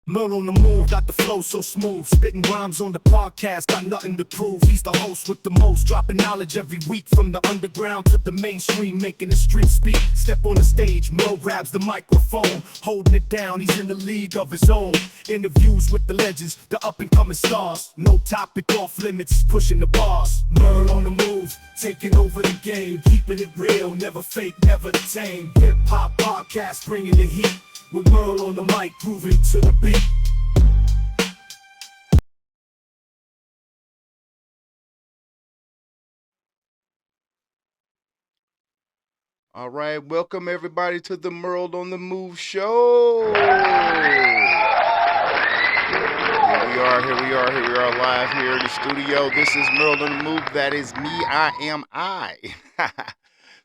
Merle on the move, got the flow so smooth. Spitting rhymes on the podcast, got nothing to prove. He's the host with the most, dropping knowledge every week. From the underground to the mainstream, making the street speak. Step on the stage, Merle grabs the microphone. Holding it down, he's in the league of his own. Interviews with the legends, the up-and-coming stars. No topic off limits, pushing the bars. Merle on the move, taking over the game. Keeping it real, never fake, never tame. Hip-hop podcast, bringing the heat. With Merle on the mic, grooving to the beat. All right, welcome everybody to the Merle on the Move show. Here we are live here in the studio. This is Merle on the Move. That is me. I am I.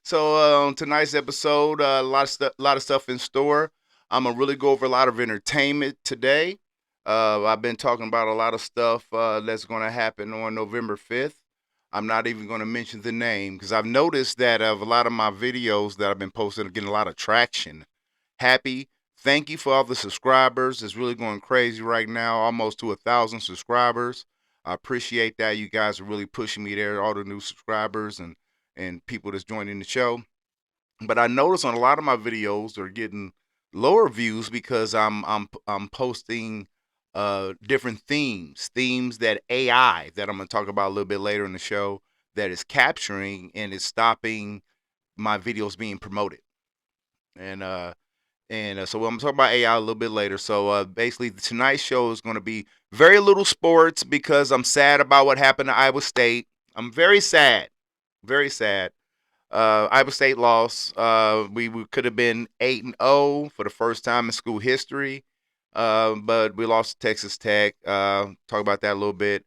So on tonight's episode, a lot of stuff in store. I'm gonna really go over a lot of entertainment today. I've been talking about a lot of stuff that's gonna happen on November 5th. I'm not even going to mention the name because I've noticed that of a lot of my videos that I've been posting are getting a lot of traction. Happy. Thank you for all the subscribers. It's really going crazy right now, almost to 1,000 subscribers. I appreciate that. You guys are really pushing me there, all the new subscribers and people that's joining the show. But I noticed on a lot of my videos are getting lower views because I'm posting different themes that AI that I'm going to talk about a little bit later in the show that is capturing and is stopping my videos being promoted. And so I'm talking about AI a little bit later. So basically tonight's show is going to be very little sports because I'm sad about what happened to Iowa State. I'm very sad. Very sad. Iowa State lost. We could have been 8-0 for the first time in school history. But we lost to Texas Tech. Talk about that a little bit.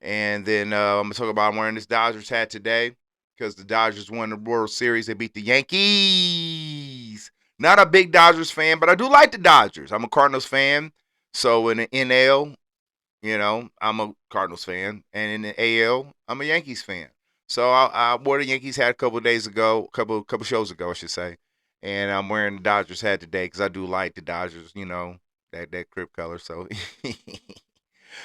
And then I'm going to talk about I'm wearing this Dodgers hat today because the Dodgers won the World Series. They beat the Yankees. Not a big Dodgers fan, but I do like the Dodgers. I'm a Cardinals fan. So in the NL, I'm a Cardinals fan. And in the AL, I'm a Yankees fan. So I wore the Yankees hat a couple of days ago, couple shows ago, I should say. And I'm wearing the Dodgers hat today because I do like the Dodgers, that crib color. So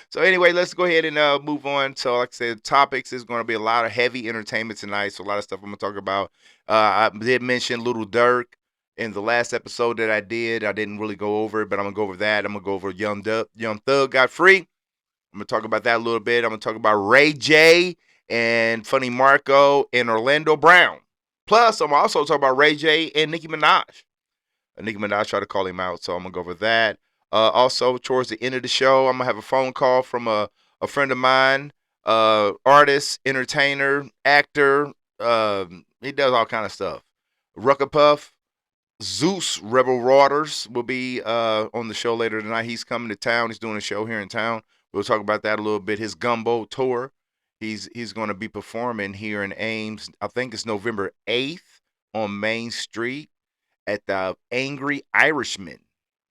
so anyway, let's go ahead and move on. So like I said, topics is going to be a lot of heavy entertainment tonight. So a lot of stuff I'm going to talk about. I did mention Little Durk in the last episode that I did. I didn't really go over it, but I'm going to go over that. I'm going to go over Young Thug got free. I'm going to talk about that a little bit. I'm going to talk about Ray J and Funny Marco and Orlando Brown. Plus, I'm also talking about Ray J and Nicki Minaj. Nicki Minaj tried to call him out, so I'm going to go over that. Also, towards the end of the show, I'm going to have a phone call from a friend of mine, artist, entertainer, actor. He does all kind of stuff. Rucker Puff, Zeus Rebel Waters will be on the show later tonight. He's coming to town. He's doing a show here in town. We'll talk about that a little bit. His Gumbo tour. He's going to be performing here in Ames. I think it's November 8th on Main Street at the Angry Irishman.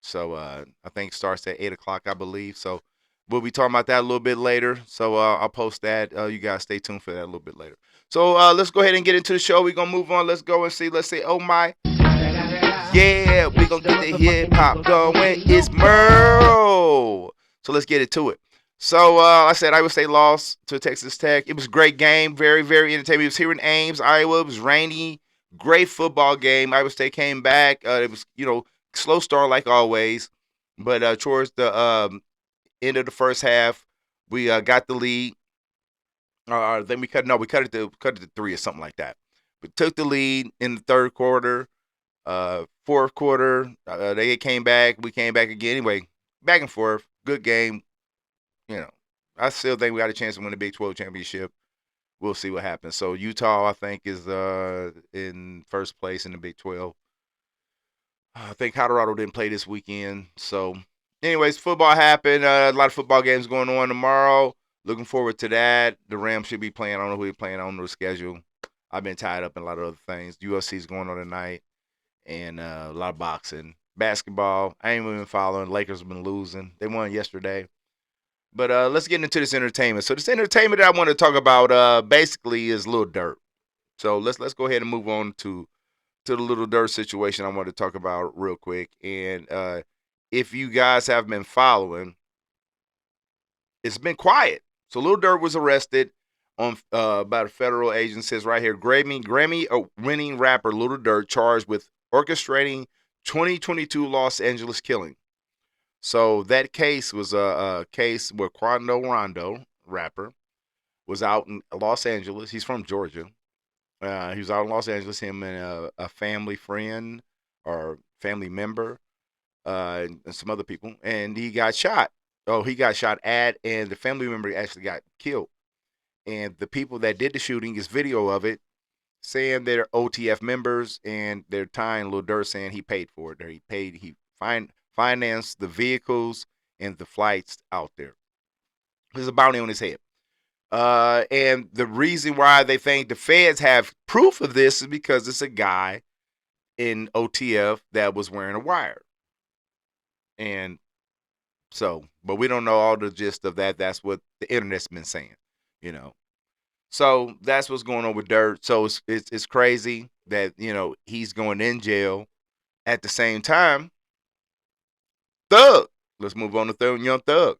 So I think it starts at 8 o'clock, I believe. So we'll be talking about that a little bit later. So I'll post that. You guys stay tuned for that a little bit later. So let's go ahead and get into the show. We're going to move on. Let's go and see. Let's say, oh my. Yeah, we're going to get the hip hop going. It's Merle. So let's get into it. So I said Iowa State lost to Texas Tech. It was a great game. Very, very entertaining. It was here in Ames, Iowa. It was rainy. Great football game. Iowa State came back. It was, slow start like always. But towards the end of the first half, we got the lead. Then we cut it to 3 or something like that. We took the lead in the third quarter. Fourth quarter, they came back. We came back again. Anyway, back and forth. Good game. I still think we got a chance to win the Big 12 championship. We'll see what happens. So Utah, I think, is in first place in the Big 12. I think Colorado didn't play this weekend. So, anyways, football happened. A lot of football games going on tomorrow. Looking forward to that. The Rams should be playing. I don't know who they're playing. I don't know the schedule. I've been tied up in a lot of other things. UFC is going on tonight. And a lot of boxing. Basketball, I ain't even following. Lakers have been losing. They won yesterday. But let's get into this entertainment. So this entertainment that I want to talk about basically is Lil Durk. So let's go ahead and move on to the Lil Durk situation I want to talk about real quick. And if you guys have been following, it's been quiet. So Lil Durk was arrested on by the federal agent. Says right here, Grammy-winning rapper Lil Durk charged with orchestrating 2022 Los Angeles killing. So that case was a case where Quando Rondo, rapper, was out in Los Angeles. He's from Georgia. He was out in Los Angeles. Him and a family friend or family member and some other people, and he got shot. Oh, he got shot at, and the family member actually got killed. And the people that did the shooting is video of it, saying they're OTF members, and they're tying Lil Durk, saying he paid for it. Or he financed the vehicles and the flights out there. There's a bounty on his head. And the reason why they think the feds have proof of this is because it's a guy in OTF that was wearing a wire. And so, but we don't know all the gist of that. That's what the internet's been saying, you know. So that's what's going on with Durk. So it's crazy that, you know, he's going in jail. At the same time, Thug. Let's move on to Young Thug.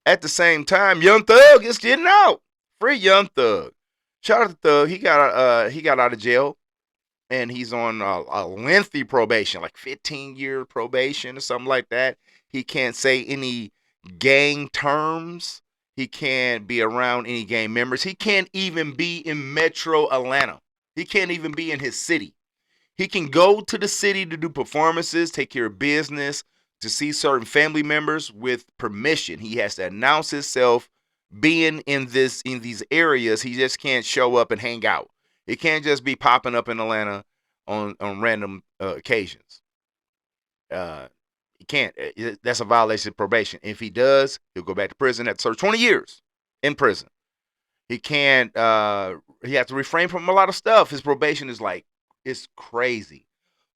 At the same time, Young Thug is getting out. Free Young Thug. Shout out to Thug. He got out of jail, and he's on a lengthy probation, like 15-year probation or something like that. He can't say any gang terms. He can't be around any gang members. He can't even be in Metro Atlanta. He can't even be in his city. He can go to the city to do performances, take care of business, to see certain family members with permission. He has to announce himself being in these areas. He just can't show up and hang out. He can't just be popping up in Atlanta on random occasions. He can't. That's a violation of probation. If he does, he'll go back to prison. Have to serve 20 years in prison. He can't. He has to refrain from a lot of stuff. His probation is like, it's crazy.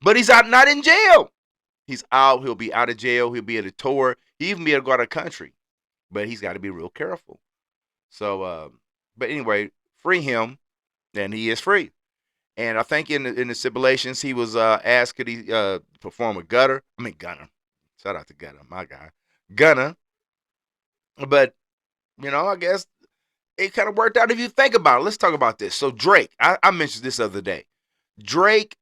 But he's out, not in jail. He's out. He'll be out of jail. He'll be at a tour. He even be able to go out of the country. But he's got to be real careful. So, but anyway, free him, and he is free. And I think in the stipulations, he was asked could he perform a Gunner. Shout out to Gunner, my guy. Gunner. But, you know, I guess it kind of worked out if you think about it. Let's talk about this. So Drake, I mentioned this the other day. Drake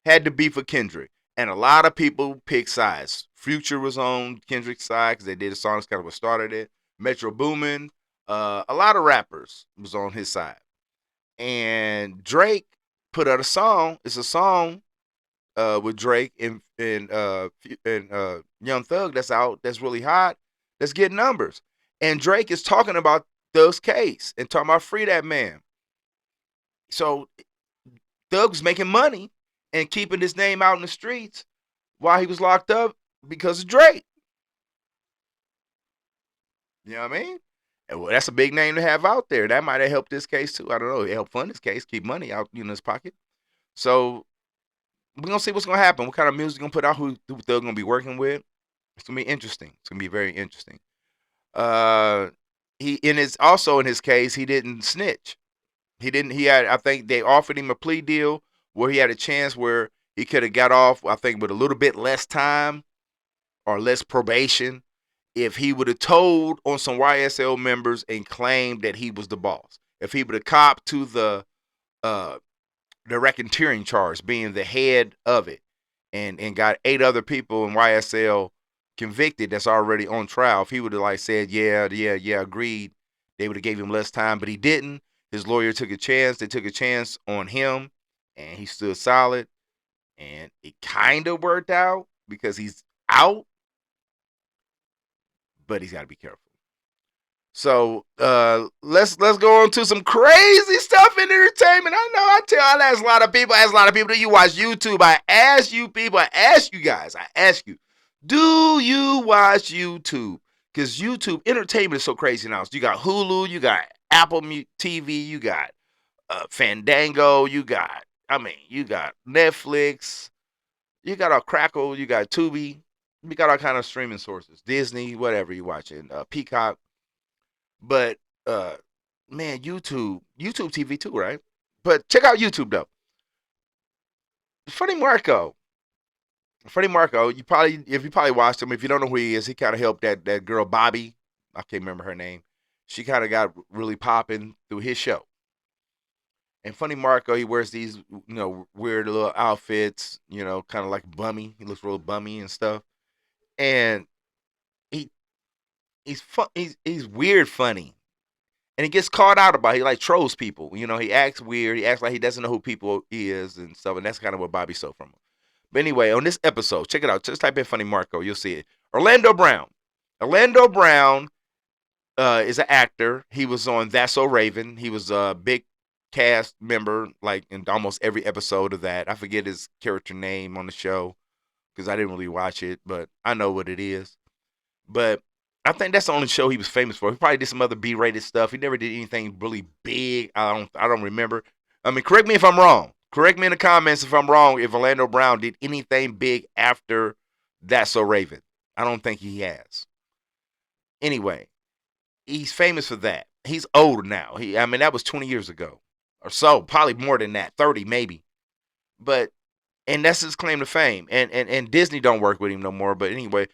had to beef with Kendrick. And a lot of people pick sides. Future was on Kendrick's side because they did a song that's kind of what started it. Metro Boomin. A lot of rappers was on his side. And Drake put out a song. It's a song with Drake and Young Thug that's out, that's really hot, that's getting numbers. And Drake is talking about Thug's case and talking about free that man. So Thug was making money and keeping his name out in the streets while he was locked up because of Drake. You know what I mean? And well, that's a big name to have out there. That might have helped this case too. I don't know. It helped fund this case, keep money out in his pocket. So we're gonna see what's gonna happen. What kind of music gonna put out? Who they're gonna be working with? It's gonna be interesting. It's gonna be very interesting. Also in his case, he didn't snitch. He had, I think they offered him a plea deal where he had a chance where he could have got off, I think, with a little bit less time or less probation if he would have told on some YSL members and claimed that he was the boss. If he would have copped to the racketeering charge, being the head of it, and got 8 other people in YSL convicted that's already on trial. If he would have like said, yeah, agreed, they would have gave him less time, but he didn't. His lawyer took a chance. They took a chance on him, and he stood solid. And it kind of worked out because he's out, but he's got to be careful. So let's go on to some crazy stuff in entertainment. I ask a lot of people, do you watch YouTube? I ask you people, I ask you guys, do you watch YouTube? Because YouTube entertainment is so crazy now. So you got Hulu, you got Apple TV, you got Fandango, you got Netflix, you got Crackle, you got Tubi, you got all kind of streaming sources, Disney, whatever you're watching, Peacock. But man, YouTube TV too, right? But check out YouTube though. Funny Marco. Freddie Marco, if you probably watched him, if you don't know who he is, he kind of helped that girl Bobby. I can't remember her name. She kind of got really popping through his show. And Funny Marco, he wears these weird little outfits, kind of like bummy. He looks real bummy and stuff. And he he's weird funny. And he gets caught out about it. He like trolls people. He acts weird. He acts like he doesn't know who people is and stuff. And that's kind of what Bobby stole from him. But anyway, on this episode, check it out. Just type in Funny Marco. You'll see it. Orlando Brown. Orlando Brown is an actor. He was on That's So Raven. He was a big cast member, like in almost every episode of that. I forget his character name on the show because I didn't really watch it, but I know what it is. But I think that's the only show he was famous for. He probably did some other B-rated stuff. He never did anything really big. I don't remember. I mean, correct me if I'm wrong. Correct me in the comments if I'm wrong. If Orlando Brown did anything big after That's So Raven, I don't think he has. Anyway, he's famous for that. He's old now. That was 20 years ago or so, probably more than that, 30 maybe. And that's his claim to fame. And Disney don't work with him no more. But anyway,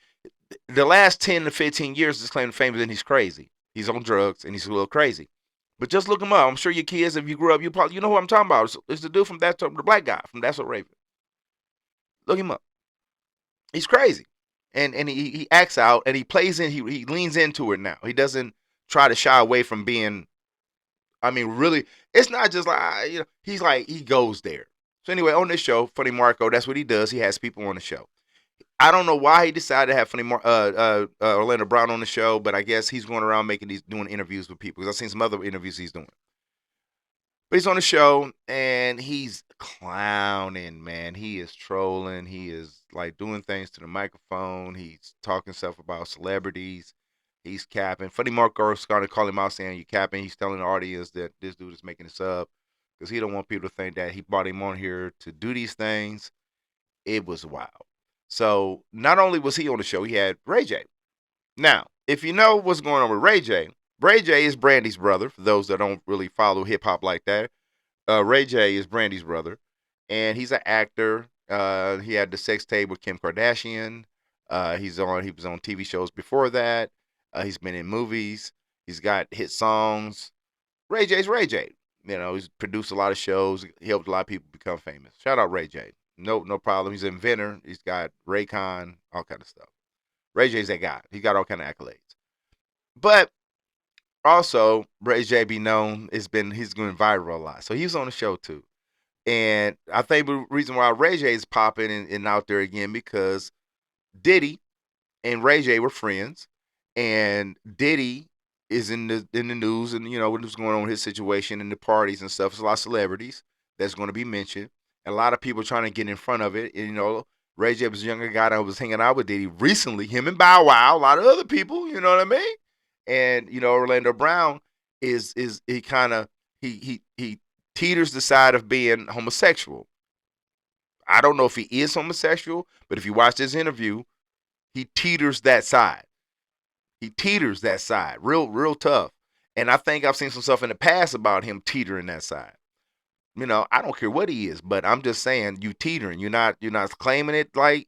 the last 10 to 15 years, his claim to fame is that he's crazy. He's on drugs and he's a little crazy. But just look him up. I'm sure your kids, if you grew up, you know who I'm talking about. It's the dude from the black guy from That's So Raven. Look him up. He's crazy. And he acts out and he plays in, he leans into it now. He doesn't try to shy away from being, really, it's not just like, he's like, he goes there. So anyway, on this show, Funny Marco, that's what he does. He has people on the show. I don't know why he decided to have Orlando Brown on the show, but I guess he's going around doing interviews with people. Because I've seen some other interviews he's doing. But he's on the show and he's clowning, man. He is trolling. He is like doing things to the microphone. He's talking stuff about celebrities. He's capping. Funny Marco's going to call him out saying you capping. He's telling the audience that this dude is making this up because he don't want people to think that he brought him on here to do these things. It was wild. So not only was he on the show, he had Ray J. Now, if you know what's going on with Ray J is Brandy's brother. For those that don't really follow hip hop like that, Ray J is Brandy's brother, and he's an actor. He had the sex tape with Kim Kardashian. He was on TV shows before that. He's been in movies. He's got hit songs. Ray J's Ray J. He's produced a lot of shows. He helped a lot of people become famous. Shout out Ray J. No problem. He's an inventor. He's got Raycon, all kind of stuff. Ray J's that guy. He got all kind of accolades. But also, Ray J be known he's going viral a lot. So he was on the show too. And I think the reason why Ray J is popping and out there again because Diddy and Ray J were friends. And Diddy is in the news and what's going on with his situation and the parties and stuff. There's a lot of celebrities that's going to be mentioned. And a lot of people trying to get in front of it. And, Ray J was a younger guy that was hanging out with Diddy recently. Him and Bow Wow, a lot of other people, you know what I mean? And, Orlando Brown he teeters the side of being homosexual. I don't know if he is homosexual, but if you watch this interview, he teeters that side. He teeters that side, real tough. And I think I've seen some stuff in the past about him teetering that side. I don't care what he is, but I'm just saying you teetering. You're not claiming it like,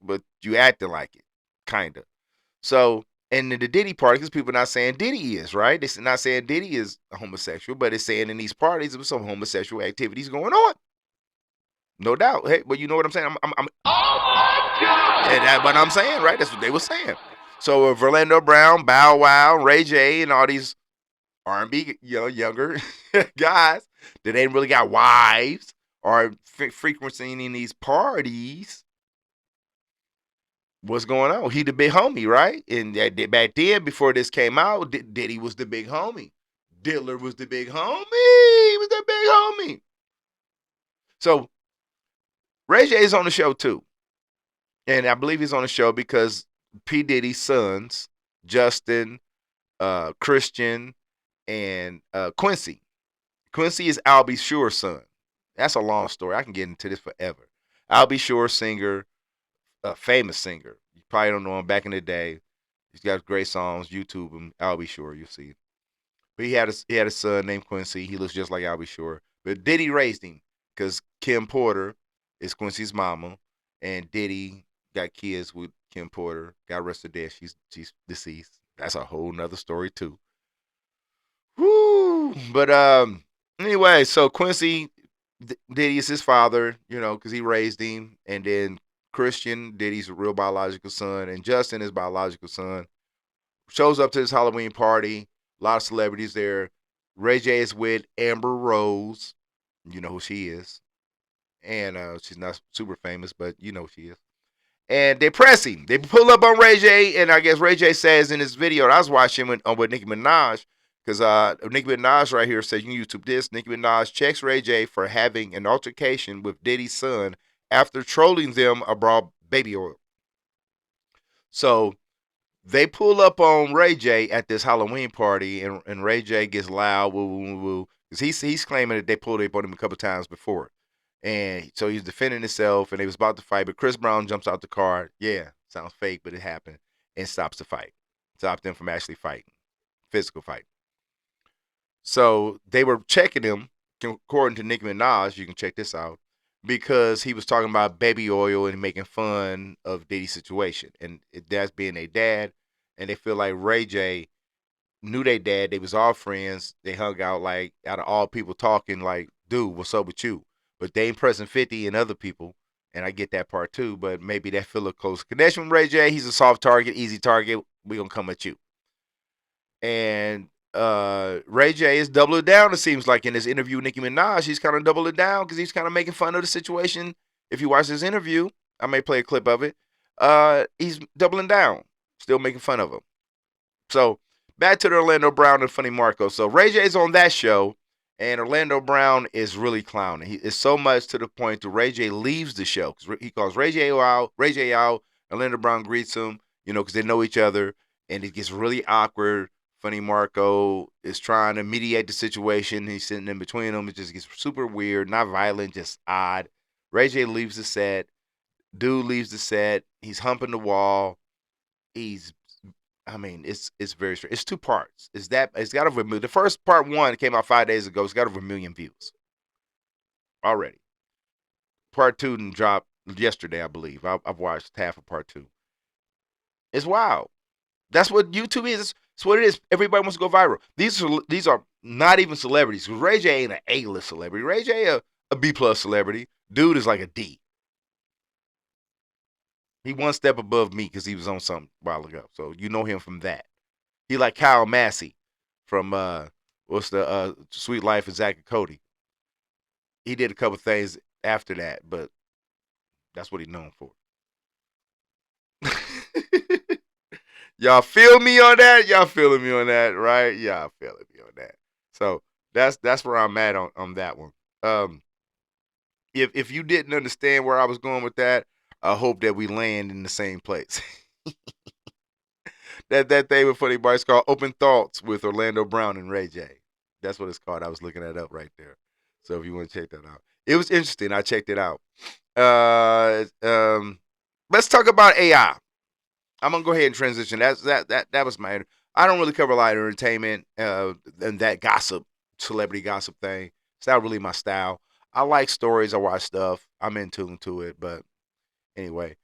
but you acting like it, kind of. So, and the Diddy party, because people are not saying Diddy is, right? They're not saying Diddy is a homosexual, but it's saying in these parties there's some homosexual activities going on. No doubt. Hey, but you know what I'm saying? I'm oh my God! And that's what I'm saying, right? That's what they were saying. So if Orlando Brown, Bow Wow, Ray J, and all these R&B, younger guys that ain't really got wives or frequenting these parties. What's going on? He the big homie, right? And back then, before this came out, Diddy was the big homie. Diddler was the big homie. He was the big homie. So Ray J is on the show too. And I believe he's on the show because P. Diddy's sons, Justin, Christian, and Quincy. Quincy is Al B. Sure's son. That's a long story. I can get into this forever. Al B. Sure, singer, a famous singer. You probably don't know him back in the day. He's got great songs. YouTube him. Al B. Sure, you'll see. But he had a son named Quincy. He looks just like Al B. Sure. But Diddy raised him because Kim Porter is Quincy's mama. and Diddy got kids with Kim Porter. Got arrested there. She's deceased. That's a whole nother story too. Woo! But anyway, so Quincy Diddy is his father, because he raised him, and then Christian Diddy's real biological son, and Justin, his biological son, shows up to this Halloween party. A lot of celebrities there. Ray J is with Amber Rose. You know who she is. And she's not super famous, but you know who she is. And they press him. They pull up on Ray J, and I guess Ray J says in his video that I was watching with Nicki Minaj, because Nicki Minaj right here says, you can YouTube this. Nicki Minaj checks Ray J for having an altercation with Diddy's son after trolling them about baby oil. So they pull up on Ray J at this Halloween party, and Ray J gets loud, woo, woo, woo, because he's claiming that they pulled up on him a couple times before. And so he's defending himself, and they was about to fight, but Chris Brown jumps out the car. Yeah, sounds fake, but it happened, and stops the fight. Stopped them from actually fighting, physical fight. So they were checking him, according to Nicki Minaj. You can check this out, because he was talking about baby oil and making fun of Diddy's situation, and that's being a dad, and they feel like Ray J knew their dad. They was all friends. They hung out, like, out of all people talking, like, dude, what's up with you? But they ain't pressing 50 and other people, and I get that part too, but maybe they feel a close connection with Ray J. He's a soft target, easy target. We gonna come at you. And Ray J is doubling down, it seems like, in this interview with Nicki Minaj. He's kind of doubling down because he's kind of making fun of the situation. If you watch this interview, I may play a clip of it. He's doubling down, still making fun of him. So back to the Orlando Brown and Funny Marco. So Ray J's on that show, and Orlando Brown is really clowning. It's so much to the point that Ray J leaves the show. He calls Ray J out. Orlando Brown greets him, because they know each other, and it gets really awkward. Funny Marco is trying to mediate the situation. He's sitting in between them. It just gets super weird, not violent, just odd. Ray J leaves the set. Dude leaves the set. He's humping the wall. It's very strange. It's two parts. It's got over the first part one came out 5 days ago. It's got over 1 million views already. Part two dropped yesterday, I believe. I've watched half of part two. It's wild. That's what YouTube is. It's what it is. Everybody wants to go viral. These are not even celebrities. Ray J ain't an A-list celebrity. Ray J a B+ celebrity. Dude is like a D. He one step above me because he was on something a while ago. So you know him from that. He like Kyle Massey from what's the Sweet Life of Zach and Cody. He did a couple things after that, but that's what he's known for. Y'all feel me on that? Y'all feeling me on that, right? Y'all feeling me on that. So that's where I'm at on that one. If you didn't understand where I was going with that, I hope that we land in the same place. that thing with Funny Bar is called Open Thoughts with Orlando Brown and Ray J. That's what it's called. I was looking that up right there. So if you want to check that out. It was interesting. I checked it out. Let's talk about AI. I'm gonna go ahead and transition. That was my. I don't really cover a lot of entertainment and that gossip, celebrity gossip thing. It's not really my style. I like stories. I watch stuff. I'm in tune to it. But anyway,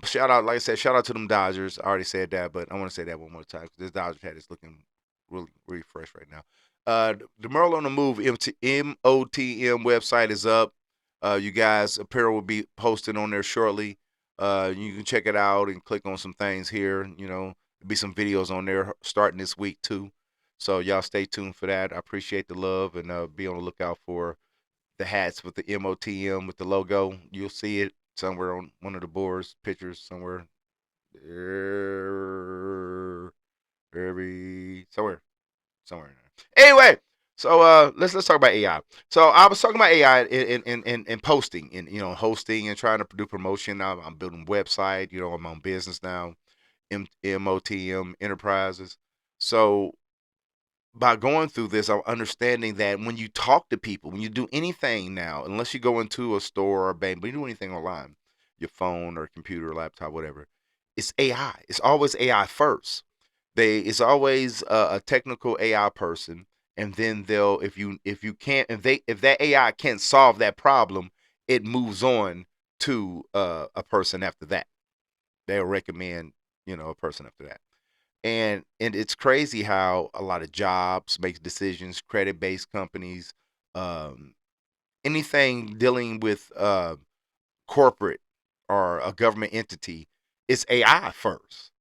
shout out, like I said, shout out to them Dodgers. I already said that, but I want to say that one more time because this Dodgers hat is looking really, really fresh right now. The Merle on the Move MOTM website is up. You guys, apparel will be posted on there shortly. You can check it out and click on some things here. There'll be some videos on there starting this week too. So y'all stay tuned for that. I appreciate the love, and be on the lookout for the hats with the MOTM with the logo. You'll see it somewhere on one of the boards, pictures somewhere. Somewhere in there. Anyway, so let's talk about AI. So I was talking about AI in posting and hosting and trying to do promotion. I'm building a website. I'm on business now, MOTM Enterprises. So by going through this, I'm understanding that when you talk to people, when you do anything now, unless you go into a store or a bank, but you do anything online, your phone or computer, laptop, whatever, it's AI. It's always AI first. It's always a technical AI person, and then if that AI can't solve that problem, it moves on to a person after that. They'll recommend, a person after that. And it's crazy how a lot of jobs make decisions, credit based companies, um, anything dealing with corporate or a government entity, it's AI first.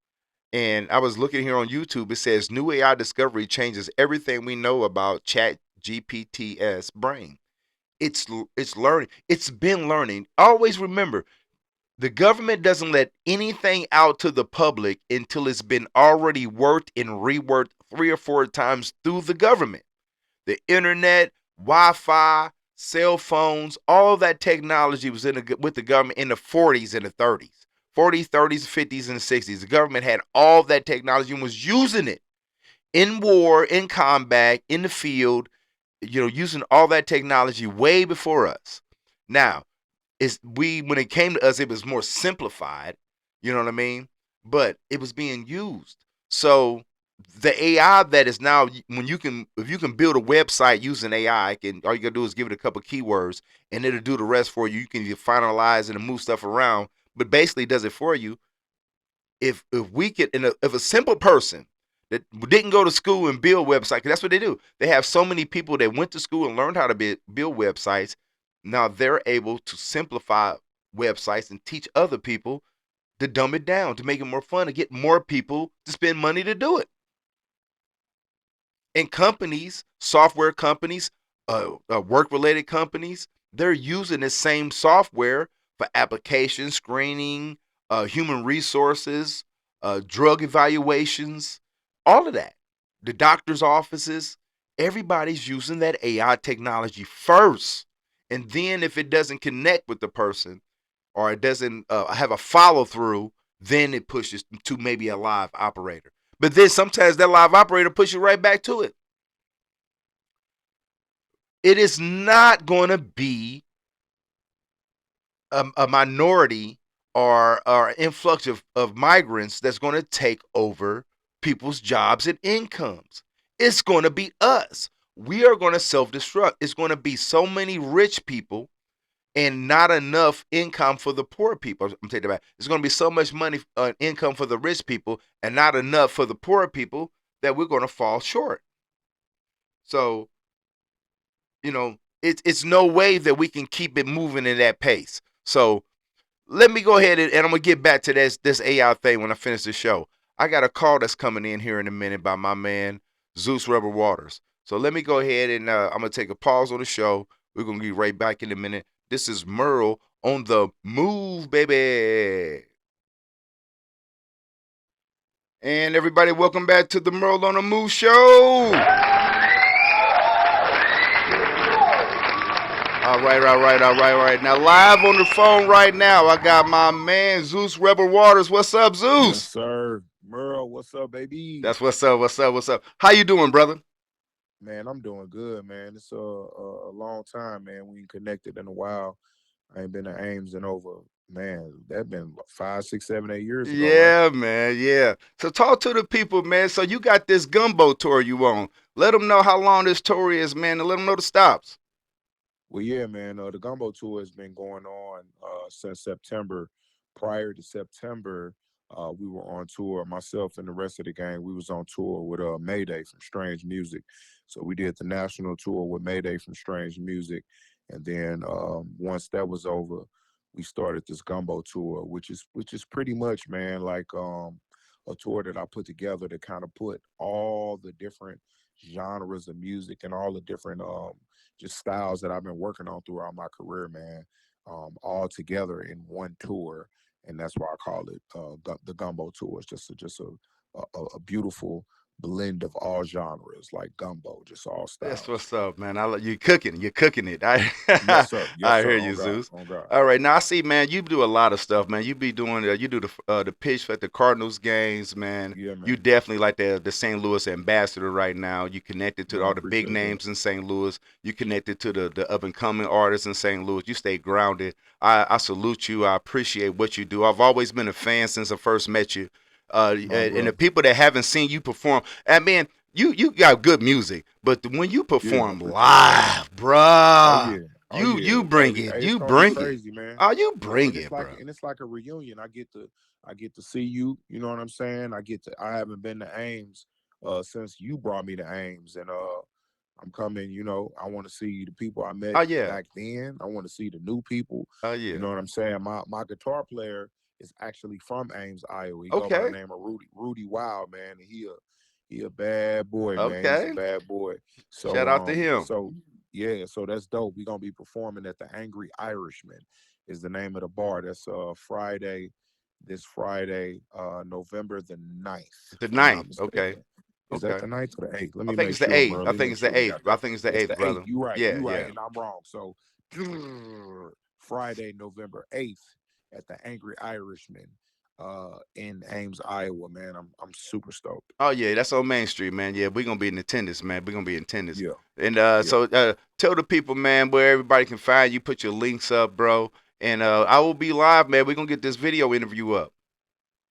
And I was looking here on YouTube. It says new AI discovery changes everything we know about Chat GPT's brain. It's learning. It's been learning. Always remember, the government doesn't let anything out to the public until it's been already worked and reworked 3 or 4 times through the government. The internet, Wi-Fi, cell phones, all that technology was with the government in the 40s and the 30s. 40s, 30s, 50s, and 60s. The government had all that technology and was using it in war, in combat, in the field, using all that technology way before us. Now, when it came to us, it was more simplified, you know what I mean? But it was being used. So the AI that is now, if you can build a website using AI, all you gotta do is give it a couple keywords and it'll do the rest for you. You can finalize and move stuff around, but basically does it for you. If we could, if a simple person that didn't go to school and build websites, because that's what they do. They have so many people that went to school and learned how to build websites. Now they're able to simplify websites and teach other people to dumb it down, to make it more fun, to get more people to spend money to do it. And companies, software companies, work-related companies, they're using the same software for application screening, human resources, drug evaluations, all of that. The doctor's offices, everybody's using that AI technology first. And then if it doesn't connect with the person or it doesn't have a follow through, then it pushes to maybe a live operator. But then sometimes that live operator pushes right back to it. It is not going to be a minority or influx of migrants that's going to take over people's jobs and incomes. It's going to be us. We are going to self-destruct. It's going to be so many rich people and not enough income for the poor people. I'm taking that back. There's going to be so much money, income for the rich people and not enough for the poor people that we're going to fall short. So, it's no way that we can keep it moving in that pace. So let me go ahead and I'm going to get back to this AI thing when I finish the show. I got a call that's coming in here in a minute by my man, Zeus Rebel Waters. So let me go ahead and I'm going to take a pause on the show. We're going to be right back in a minute. This is Merle on the move, baby. And everybody, welcome back to the Merle on the Move show. All right. Now, live on the phone right now, I got my man, Zeus Rebel Waters. What's up, Zeus? Yes, sir. Merle, what's up, baby? That's what's up. How you doing, brother? Man, I'm doing good, man. It's a long time, man. We ain't connected in a while. I ain't been to Ames in over, man, that been 5, 6, 7, 8 years ago, right? Yeah, man, yeah. So talk to the people, man. So you got this gumbo tour you on. Let them know how long this tour is, man, and let them know the stops. Well, yeah, man. The Gumbo Tour has been going on since September. Prior to September, we were on tour. Myself and the rest of the gang, we was on tour with Mayday from Strange Music. So we did the national tour with Mayday from Strange Music, and then once that was over, we started this Gumbo Tour, which is pretty much, man, like a tour that I put together to kind of put all the different genres of music and all the different just styles that I've been working on throughout my career, man, all together in one tour, and that's why I call it the Gumbo Tour. It's just a beautiful blend of all genres, like gumbo, just all That's styles. what's up, man. You're cooking. You're cooking it. Yes, sir. Yes, I sir. hear On you, God. Zeus. On God. All right, now I see, man. You do a lot of stuff, man. You be doing you do the pitch at the Cardinals games, man. Yeah, You man. definitely like the St. Louis ambassador right now. You connected to Man, I all the big appreciate that. names in St. Louis. You connected to the up and coming artists in St. Louis. You stay grounded. I salute you. I appreciate what you do. I've always been a fan since I first met you. My And the brother. people that haven't seen you perform, I mean, you got good music, but when you Yeah, I perform appreciate that. live, Oh bruh, yeah. Oh You yeah, bring baby. it. Hey, it's You gonna be bring it. crazy, man. Oh, you bring And it's it, like bro. a reunion. I get to see you. You know what I'm saying? I haven't been to Ames since you brought me to Ames, and I'm coming. You know, I want to see the people I met Oh yeah. back then. I want to see the new people. Oh You yeah. know what I'm saying? My guitar player is actually from Ames, Iowa. He go by the Okay. name of Rudy Wild, man. And he a bad boy, man. He's a Okay. bad boy. Shout out to him. So yeah, so that's dope. We're gonna be performing at the Angry Irishman is the name of the bar. That's this Friday, November the 9th, The if I'm not ninth. Okay. mistaken. Is that Okay. the ninth or the eighth? Let I me think make it's the sure, eighth. Merle. I Let me think make it's sure the we got eighth. I that. think it's the It's eighth, the eighth. brother. Yeah, You right, yeah. and I'm wrong. So Friday, November 8th at the Angry Irishman in Ames, Iowa, man. I'm super stoked. Oh yeah, that's on Main Street, man. Yeah, we're gonna be in attendance, man. We're gonna be in attendance. Yeah, And yeah. tell the people, man, where everybody can find you. Put your links up, bro. And I will be live, man. We're gonna get this video interview up.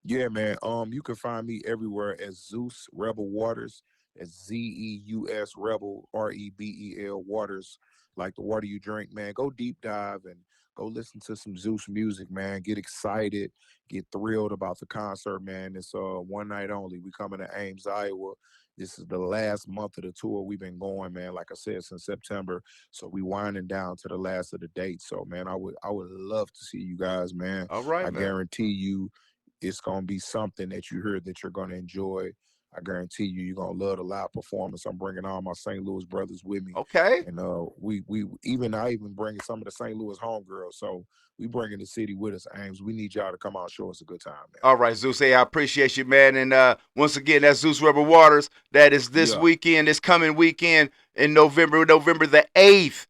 Yeah, man. You can find me everywhere as Zeus Rebel Waters. As Zeus Rebel Rebel Waters, like the water you drink, man. Go deep dive and go listen to some Zeus music, man. Get excited, get thrilled about the concert, man. It's one night only. We coming to Ames, Iowa. This is the last month of the tour we've been going, man. Like I said, since September. So we winding down to the last of the dates. So man, I would love to see you guys, man. All right, I man. guarantee you it's gonna be something that you hear that you're gonna enjoy. I guarantee you're gonna love the live performance. I'm bringing all my St. Louis brothers with me, Okay. and I even bringing some of the St. Louis homegirls. So we bringing the city with us, Ames. We need y'all to come out and show us a good time, man. All right, Zeus. Hey, I appreciate you, man. And once again, that's Zeus Rebel Waters. That is this Yeah, weekend, this coming weekend in November, November the 8th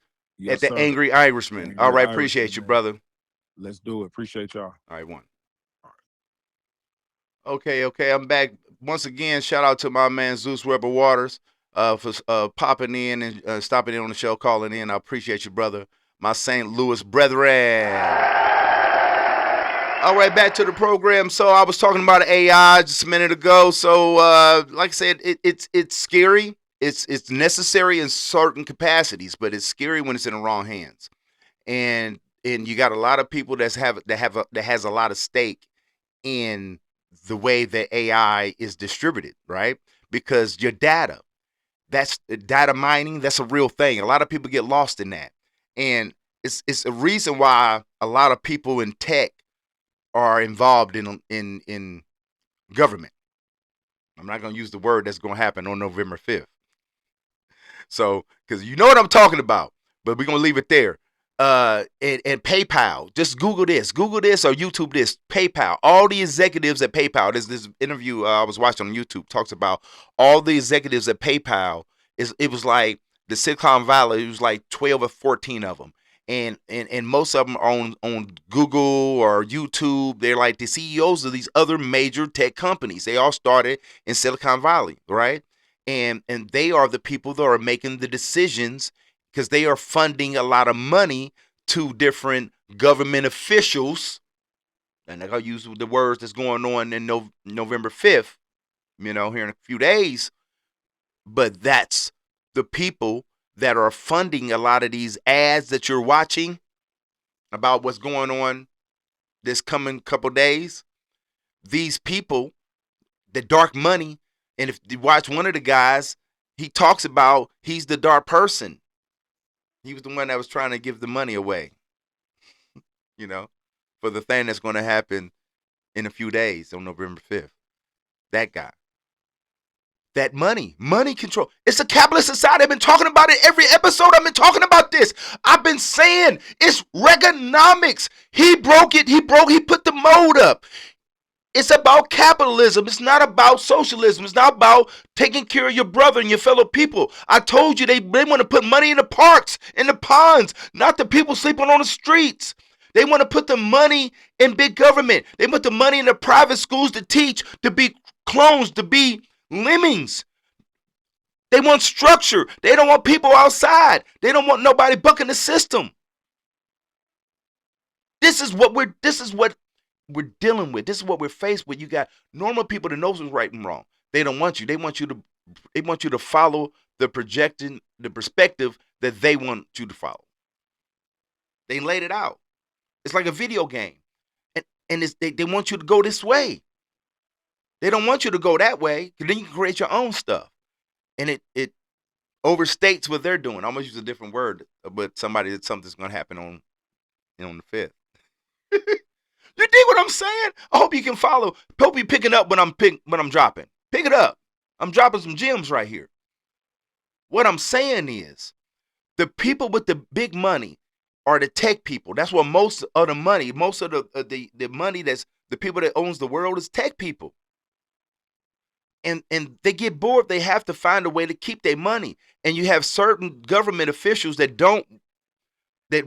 at yes, the sir. Angry Irishman. All Angry right, appreciate Irishman, you, man. brother. Let's do it. Appreciate y'all. All right, one. Okay, I'm back once again. Shout out to my man Zeus Rebel Waters for popping in and stopping in on the show, calling in. I appreciate you, brother. My St. Louis brethren. All right, back to the program. So I was talking about AI just a minute ago. So like I said, it's scary. It's necessary in certain capacities, but it's scary when it's in the wrong hands. And you got a lot of people that has a lot of stake in the way that AI is distributed, right? Because your data, that's data mining, that's a real thing. A lot of people get lost in that. And it's a reason why a lot of people in tech are involved in government. I'm not going to use the word that's going to happen on November 5th. So, because you know what I'm talking about, but we're going to leave it there. And PayPal, just Google this or YouTube this. PayPal, all the executives at PayPal. There's this interview I was watching on YouTube talks about all the executives at PayPal. It was like the Silicon Valley. It was like 12 or 14 of them, and most of them are on Google or YouTube. They're like the CEOs of these other major tech companies. They all started in Silicon Valley, right? And they are the people that are making the decisions because they are funding a lot of money to different government officials. And I'll use the words that's going on in November 5th, here in a few days. But that's the people that are funding a lot of these ads that you're watching about what's going on this coming couple days. These people, the dark money, and if you watch one of the guys, he talks about he's the dark person. He was the one that was trying to give the money away, you know, for the thing that's going to happen in a few days on November 5th. That guy. That money control. It's a capitalist society. I've been talking about it every episode. I've been talking about this. I've been saying it's Reaganomics. He broke it. He put the mold up. It's about capitalism. It's not about socialism. It's not about taking care of your brother and your fellow people. I told you they want to put money in the parks, in the ponds, not the people sleeping on the streets. They want to put the money in big government. They put the money in the private schools to teach, to be clones, to be lemmings. They want structure. They don't want people outside. They don't want nobody bucking the system. This is what we're dealing with. This is what we're faced with. You got normal people that knows what's right and wrong. They don't want you. They want you to follow the perspective that they want you to follow. They laid it out. It's like a video game. And they want you to go this way. They don't want you to go that way, because then you can create your own stuff. And it overstates what they're doing. I'm gonna use a different word, but something's gonna happen on the 5th. You dig what I'm saying? I hope you can follow. Hope you picking up when I'm dropping. Pick it up. I'm dropping some gems right here. What I'm saying is, the people with the big money are the tech people. That's what most of the money, most of the money that's the people that owns the world is tech people. And they get bored. They have to find a way to keep their money. And you have certain government officials that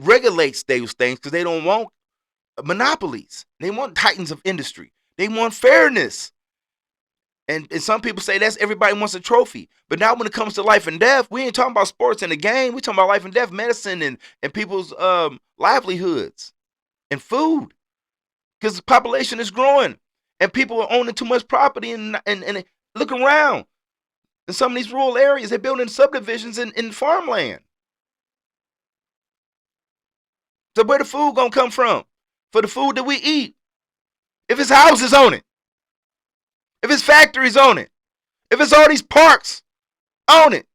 regulates those things because they don't want monopolies. They want titans of industry. They want fairness. And some people say that's everybody wants a trophy. But now when it comes to life and death, we ain't talking about sports and the game. We're talking about life and death, medicine, and people's livelihoods and food. Because the population is growing. And people are owning too much property and look around. In some of these rural areas, they're building subdivisions in farmland. So where the food gonna come from? For the food that we eat. If it's houses on it. If it's factories on it. If it's all these parks on it.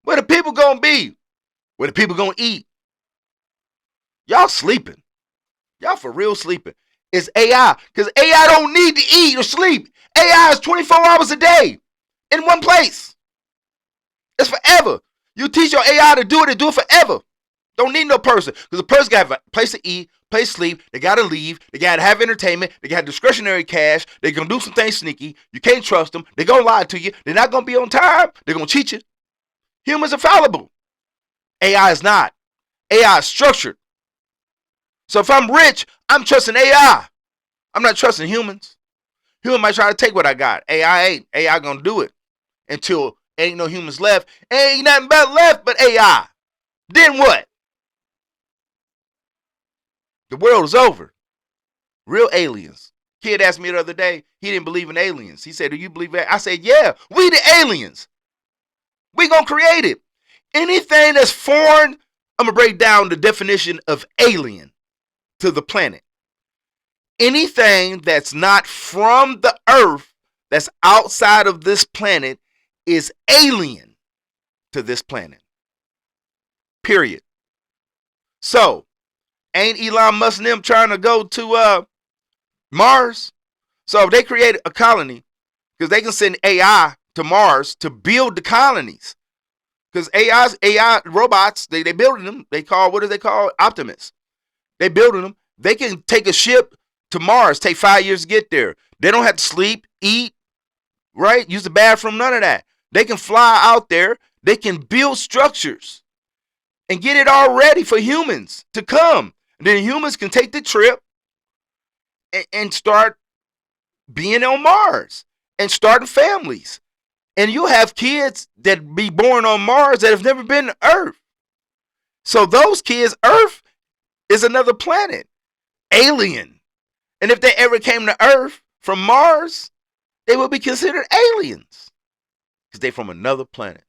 Where the people gonna be? Where the people gonna eat? Y'all sleeping. Y'all for real sleeping. It's AI. Because AI don't need to eat or sleep. AI is 24 hours a day. In one place. It's forever. You teach your AI to do it forever. Don't need no person. Because a person got a place to eat, place to sleep. They got to leave. They got to have entertainment. They got discretionary cash. They're going to do some things sneaky. You can't trust them. They're going to lie to you. They're not going to be on time. They're going to cheat you. Humans are fallible. AI is not. AI is structured. So if I'm rich, I'm trusting AI. I'm not trusting humans. Human might try to take what I got. AI ain't. AI going to do it. Until ain't no humans left. Ain't nothing but left but AI. Then what? The world is over. Real aliens. Kid asked me the other day, he didn't believe in aliens. He said, do you believe that? I said, yeah, we the aliens. We gonna create it. Anything that's foreign, I'm gonna break down the definition of alien to the planet. Anything that's not from the earth, that's outside of this planet, is alien to this planet. Period. So, ain't Elon Musk and them trying to go to Mars? So if they create a colony, because they can send AI to Mars to build the colonies. Because AI robots, they building them. What do they call? Optimists. They building them. They can take a ship to Mars, take 5 years to get there. They don't have to sleep, eat, right? Use the bathroom, none of that. They can fly out there. They can build structures and get it all ready for humans to come. And then humans can take the trip and start being on Mars and starting families. And you'll have kids that be born on Mars that have never been to Earth. So those kids, Earth is another planet, alien. And if they ever came to Earth from Mars, they would be considered aliens because they're from another planet.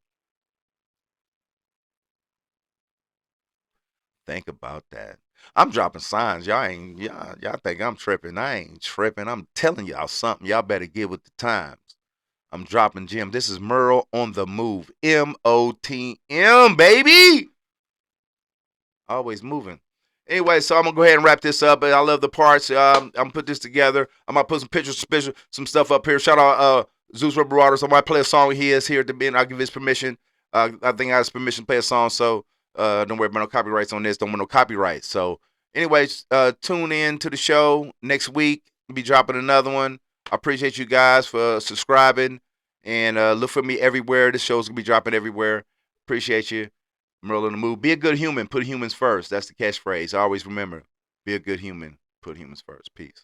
Think about that. I'm dropping signs. Y'all think I'm tripping. I ain't tripping. I'm telling y'all something. Y'all better get with the times. I'm dropping gems. This is Merle on the Move. MOTM, baby. Always moving. Anyway, so I'm going to go ahead and wrap this up. I love the parts. I'm going to put this together. I'm going to put some pictures, some stuff up here. Shout out Zeus Rebel Waters. I might play a song he is here at the end. I'll give his permission. I think I have his permission to play a song, so don't worry about no copyrights on this. Don't want no copyrights. So anyways, tune in to the show next week. We'll be dropping another one. I appreciate you guys for subscribing. And look for me everywhere. This show's going to be dropping everywhere. Appreciate you. Merle on the Move. Be a good human. Put humans first. That's the catchphrase. Always remember. Be a good human. Put humans first. Peace.